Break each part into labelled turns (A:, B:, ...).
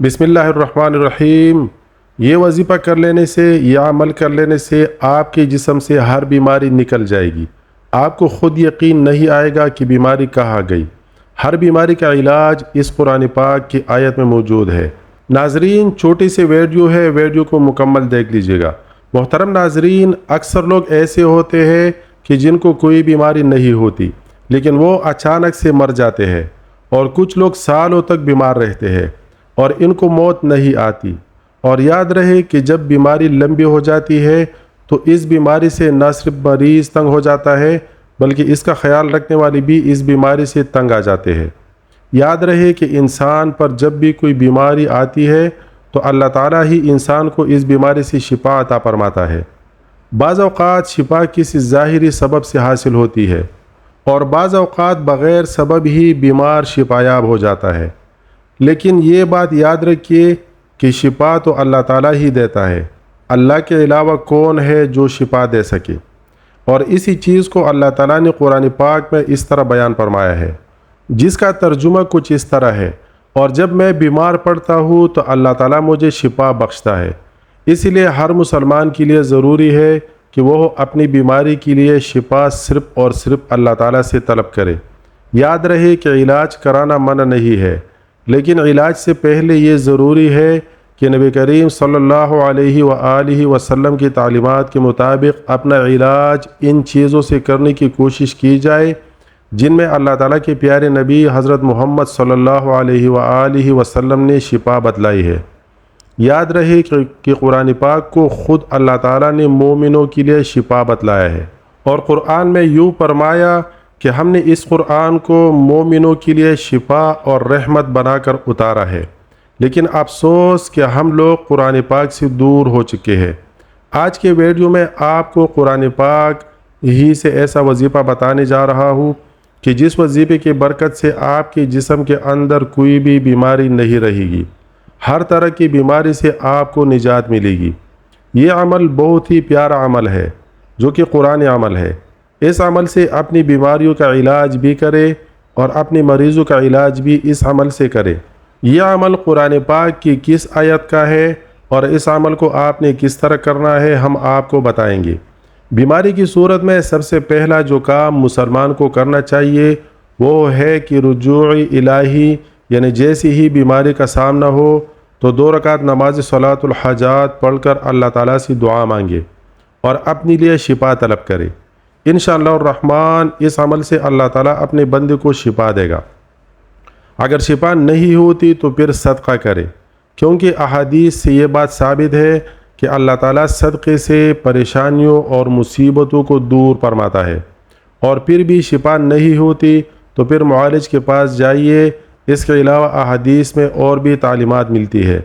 A: بسم اللہ الرحمن الرحیم۔ یہ وظیفہ کر لینے سے یا عمل کر لینے سے آپ کے جسم سے ہر بیماری نکل جائے گی۔ آپ کو خود یقین نہیں آئے گا کہ بیماری کہاں گئی۔ ہر بیماری کا علاج اس قرآن پاک کی آیت میں موجود ہے۔ ناظرین، چھوٹی سی ویڈیو ہے، ویڈیو کو مکمل دیکھ لیجئے گا۔ محترم ناظرین، اکثر لوگ ایسے ہوتے ہیں کہ جن کو کوئی بیماری نہیں ہوتی لیکن وہ اچانک سے مر جاتے ہیں، اور کچھ لوگ سالوں تک بیمار رہتے ہیں اور ان کو موت نہیں آتی۔ اور یاد رہے کہ جب بیماری لمبی ہو جاتی ہے تو اس بیماری سے نہ صرف مریض تنگ ہو جاتا ہے بلکہ اس کا خیال رکھنے والے بھی اس بیماری سے تنگ آ جاتے ہیں۔ یاد رہے کہ انسان پر جب بھی کوئی بیماری آتی ہے تو اللہ تعالیٰ ہی انسان کو اس بیماری سے شفا عطا فرماتا ہے۔ بعض اوقات شفا کسی ظاہری سبب سے حاصل ہوتی ہے اور بعض اوقات بغیر سبب ہی بیمار شفا یاب ہو جاتا ہے، لیکن یہ بات یاد رکھیے کہ شفا تو اللہ تعالیٰ ہی دیتا ہے۔ اللہ کے علاوہ کون ہے جو شفا دے سکے؟ اور اسی چیز کو اللہ تعالیٰ نے قرآن پاک میں اس طرح بیان فرمایا ہے، جس کا ترجمہ کچھ اس طرح ہے: اور جب میں بیمار پڑتا ہوں تو اللہ تعالیٰ مجھے شفا بخشتا ہے۔ اسی لیے ہر مسلمان کے لیے ضروری ہے کہ وہ اپنی بیماری کے لیے شفا صرف اور صرف اللہ تعالیٰ سے طلب کرے۔ یاد رہے کہ علاج کرانا منع نہیں ہے، لیکن علاج سے پہلے یہ ضروری ہے کہ نبی کریم صلی اللہ علیہ وآلہ وسلم کی تعلیمات کے مطابق اپنا علاج ان چیزوں سے کرنے کی کوشش کی جائے جن میں اللہ تعالیٰ کے پیارے نبی حضرت محمد صلی اللہ علیہ وآلہ وسلم نے شفا بتلائی ہے۔ یاد رہے کہ قرآن پاک کو خود اللہ تعالیٰ نے مومنوں کے لیے شفا بتلایا ہے، اور قرآن میں یوں فرمایا کہ ہم نے اس قرآن کو مومنوں کے لیے شفا اور رحمت بنا کر اتارا ہے، لیکن افسوس کہ ہم لوگ قرآن پاک سے دور ہو چکے ہیں۔ آج کے ویڈیو میں آپ کو قرآن پاک ہی سے ایسا وظیفہ بتانے جا رہا ہوں کہ جس وظیفے کی برکت سے آپ کے جسم کے اندر کوئی بھی بیماری نہیں رہے گی، ہر طرح کی بیماری سے آپ کو نجات ملے گی۔ یہ عمل بہت ہی پیارا عمل ہے جو کہ قرآن عمل ہے۔ اس عمل سے اپنی بیماریوں کا علاج بھی کرے اور اپنے مریضوں کا علاج بھی اس عمل سے کرے۔ یہ عمل قرآن پاک کی کس آیت کا ہے اور اس عمل کو آپ نے کس طرح کرنا ہے، ہم آپ کو بتائیں گے۔ بیماری کی صورت میں سب سے پہلا جو کام مسلمان کو کرنا چاہیے وہ ہے کہ رجوع الہی، یعنی جیسی ہی بیماری کا سامنا ہو تو 2 رکعت نماز صلاۃ الحاجات پڑھ کر اللہ تعالیٰ سے دعا مانگے اور اپنے لیے شفا طلب کرے۔ انشاءاللہ الرحمن اس عمل سے اللہ تعالیٰ اپنے بندے کو شفا دے گا۔ اگر شفا نہیں ہوتی تو پھر صدقہ کرے، کیونکہ احادیث سے یہ بات ثابت ہے کہ اللہ تعالیٰ صدقے سے پریشانیوں اور مصیبتوں کو دور فرماتا ہے۔ اور پھر بھی شفا نہیں ہوتی تو پھر معالج کے پاس جائیے۔ اس کے علاوہ احادیث میں اور بھی تعلیمات ملتی ہے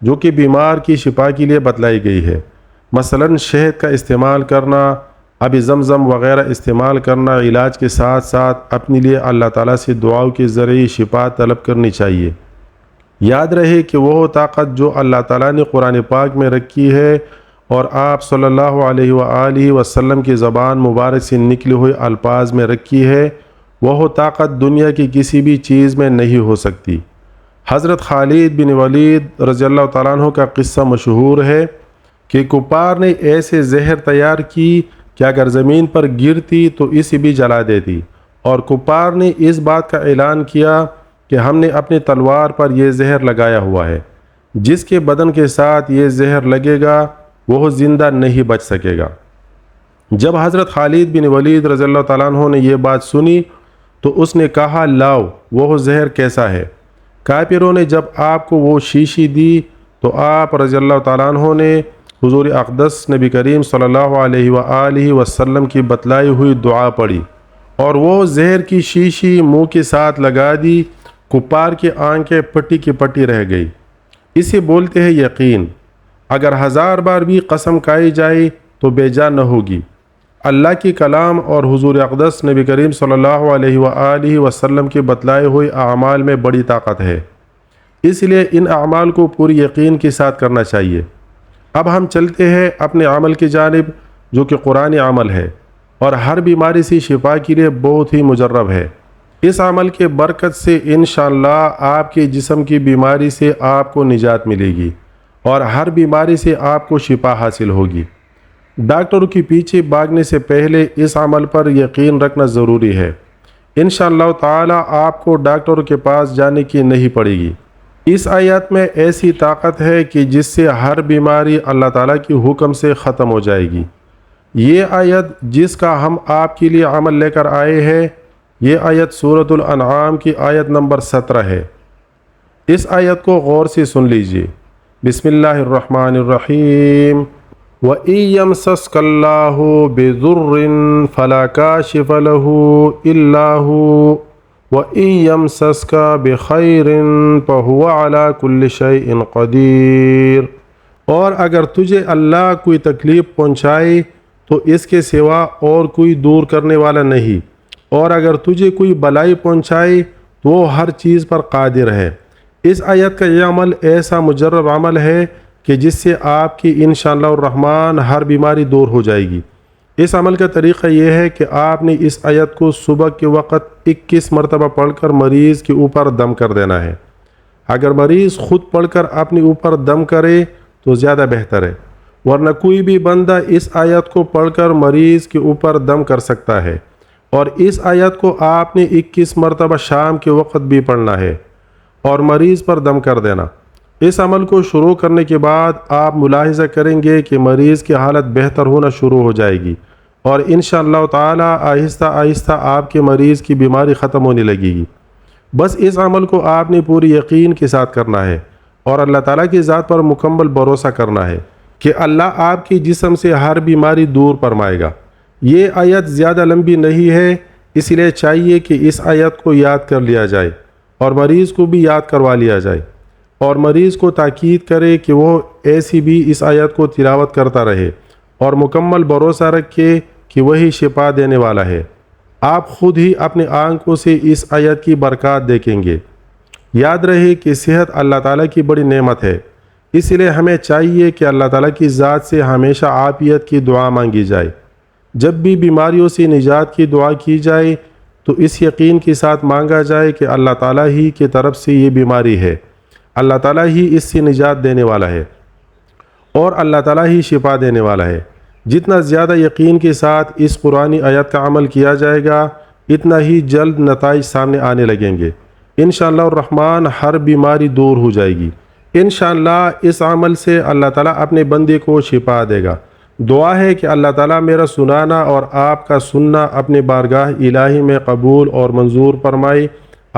A: جو کہ بیمار کی شفا کے لیے بتلائی گئی ہے، مثلاً شہد کا استعمال کرنا، آب زمزم وغیرہ استعمال کرنا۔ علاج کے ساتھ ساتھ اپنے لیے اللہ تعالیٰ سے دعاؤں کے ذریعے شفا طلب کرنی چاہیے۔ یاد رہے کہ وہ طاقت جو اللہ تعالیٰ نے قرآن پاک میں رکھی ہے اور آپ صلی اللہ علیہ وآلہ وسلم کی زبان مبارک سے نکلے ہوئے الفاظ میں رکھی ہے، وہ طاقت دنیا کی کسی بھی چیز میں نہیں ہو سکتی۔ حضرت خالد بن ولید رضی اللہ تعالیٰ عنہ کا قصہ مشہور ہے کہ کفار نے ایسے زہر تیار کی کہ اگر زمین پر گرتی تو اسے بھی جلا دیتی، اور کفار نے اس بات کا اعلان کیا کہ ہم نے اپنی تلوار پر یہ زہر لگایا ہوا ہے، جس کے بدن کے ساتھ یہ زہر لگے گا وہ زندہ نہیں بچ سکے گا۔ جب حضرت خالد بن ولید رضی اللہ تعالیٰ عنہ نے یہ بات سنی تو اس نے کہا، لاؤ وہ زہر کیسا ہے۔ کافروں نے جب آپ کو وہ شیشی دی تو آپ رضی اللہ تعالیٰ عنہ نے حضور اقدس نبی کریم صلی اللہ علیہ وآلہ وسلم کی بتلائی ہوئی دعا پڑھی اور وہ زہر کی شیشی منہ کے ساتھ لگا دی۔ کفار کی آنکھیں پٹی کی پٹی رہ گئی۔ اسے بولتے ہیں یقین۔ اگر 1000 بار بھی قسم کھائی جائے تو بے جان نہ ہوگی۔ اللہ کی کلام اور حضور اقدس نبی کریم صلی اللہ علیہ وآلہ وسلم کے بتلائے ہوئے اعمال میں بڑی طاقت ہے، اس لیے ان اعمال کو پوری یقین کے ساتھ کرنا چاہیے۔ اب ہم چلتے ہیں اپنے عمل کی جانب جو کہ قرآن عمل ہے اور ہر بیماری سے شفا کے لیے بہت ہی مجرب ہے۔ اس عمل کے برکت سے انشاءاللہ آپ کے جسم کی بیماری سے آپ کو نجات ملے گی اور ہر بیماری سے آپ کو شفا حاصل ہوگی۔ ڈاکٹروں کے پیچھے بھاگنے سے پہلے اس عمل پر یقین رکھنا ضروری ہے۔ انشاءاللہ تعالی آپ کو ڈاکٹروں کے پاس جانے کی نہیں پڑے گی۔ اس آیت میں ایسی طاقت ہے کہ جس سے ہر بیماری اللہ تعالیٰ کی حکم سے ختم ہو جائے گی۔ یہ آیت جس کا ہم آپ کے لیے عمل لے کر آئے ہیں، یہ آیت سورۃ الانعام کی آیت نمبر 17 ہے۔ اس آیت کو غور سے سن لیجئے۔ بسم اللہ الرحمن الرحیم۔ وَإِن يَمْسَسْكَ اللَّهُ بِضُرٍّ فَلَا كَاشِفَ لَهُ إِلَّا هُوَ وَإِن يَمْسَسْكَ بِخَيْرٍ فَهُوَ عَلَى كُلِّ شَيْءٍ قَدِيرٌ۔ اور اگر تجھے اللہ کوئی تکلیف پہنچائے تو اس کے سوا اور کوئی دور کرنے والا نہیں، اور اگر تجھے کوئی بلائی پہنچائے تو وہ ہر چیز پر قادر ہے۔ اس آیت کا یہ عمل ایسا مجرب عمل ہے کہ جس سے آپ کی انشاءاللہ الرحمن ہر بیماری دور ہو جائے گی۔ اس عمل کا طریقہ یہ ہے کہ آپ نے اس آیت کو صبح کے وقت 21 مرتبہ پڑھ کر مریض کے اوپر دم کر دینا ہے۔ اگر مریض خود پڑھ کر اپنے اوپر دم کرے تو زیادہ بہتر ہے، ورنہ کوئی بھی بندہ اس آیت کو پڑھ کر مریض کے اوپر دم کر سکتا ہے۔ اور اس آیت کو آپ نے 21 مرتبہ شام کے وقت بھی پڑھنا ہے اور مریض پر دم کر دینا۔ اس عمل کو شروع کرنے کے بعد آپ ملاحظہ کریں گے کہ مریض کی حالت بہتر ہونا شروع ہو جائے گی اور انشاءاللہ تعالی آہستہ آہستہ آپ کے مریض کی بیماری ختم ہونے لگے گی۔ بس اس عمل کو آپ نے پوری یقین کے ساتھ کرنا ہے اور اللہ تعالیٰ کی ذات پر مکمل بھروسہ کرنا ہے کہ اللہ آپ کے جسم سے ہر بیماری دور فرمائے گا۔ یہ آیت زیادہ لمبی نہیں ہے، اس لیے چاہیے کہ اس آیت کو یاد کر لیا جائے اور مریض کو بھی یاد کروا لیا جائے، اور مریض کو تاکید کرے کہ وہ ایسی بھی اس آیت کو تلاوت کرتا رہے اور مکمل بھروسہ رکھے کہ وہی شفا دینے والا ہے۔ آپ خود ہی اپنے آنکھوں سے اس آیت کی برکات دیکھیں گے۔ یاد رہے کہ صحت اللہ تعالیٰ کی بڑی نعمت ہے، اس لیے ہمیں چاہیے کہ اللہ تعالیٰ کی ذات سے ہمیشہ عافیت کی دعا مانگی جائے۔ جب بھی بیماریوں سے نجات کی دعا کی جائے تو اس یقین کے ساتھ مانگا جائے کہ اللہ تعالیٰ ہی کی طرف سے یہ بیماری ہے، اللہ تعالیٰ ہی اس سے نجات دینے والا ہے اور اللہ تعالیٰ ہی شفا دینے والا ہے۔ جتنا زیادہ یقین کے ساتھ اس قرآنی آیت کا عمل کیا جائے گا، اتنا ہی جلد نتائج سامنے آنے لگیں گے۔ انشاءاللہ الرحمن ہر بیماری دور ہو جائے گی۔ انشاءاللہ اس عمل سے اللہ تعالیٰ اپنے بندے کو شفا دے گا۔ دعا ہے کہ اللہ تعالیٰ میرا سنانا اور آپ کا سننا اپنے بارگاہ الہی میں قبول اور منظور فرمائے،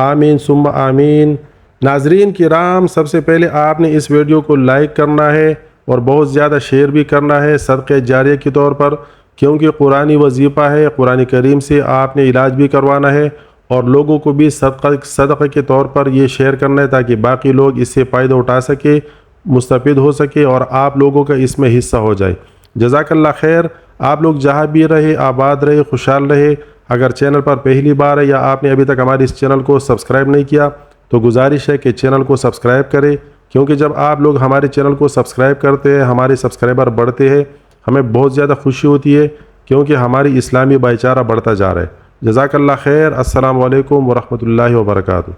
A: آمین ثم آمین۔ ناظرین کرام، سب سے پہلے آپ نے اس ویڈیو کو لائک کرنا ہے اور بہت زیادہ شیئر بھی کرنا ہے صدقہ جاریہ کے طور پر، کیونکہ قرآنی وظیفہ ہے، قرآن کریم سے آپ نے علاج بھی کروانا ہے اور لوگوں کو بھی صدقہ کے طور پر یہ شیئر کرنا ہے تاکہ باقی لوگ اس سے فائدہ اٹھا سکے، مستفید ہو سکے اور آپ لوگوں کا اس میں حصہ ہو جائے۔ جزاک اللہ خیر۔ آپ لوگ جہاں بھی رہے آباد رہے، خوشحال رہے۔ اگر چینل پر پہلی بار ہے یا آپ نے ابھی تک ہمارے اس چینل کو سبسکرائب نہیں کیا تو گزارش ہے کہ چینل کو سبسکرائب کریں، کیونکہ جب آپ لوگ ہمارے چینل کو سبسکرائب کرتے ہیں، ہمارے سبسکرائبر بڑھتے ہیں، ہمیں بہت زیادہ خوشی ہوتی ہے، کیونکہ ہماری اسلامی بھائی چارہ بڑھتا جا رہا ہے۔ جزاک اللہ خیر۔ السلام علیکم ورحمۃ اللہ وبرکاتہ۔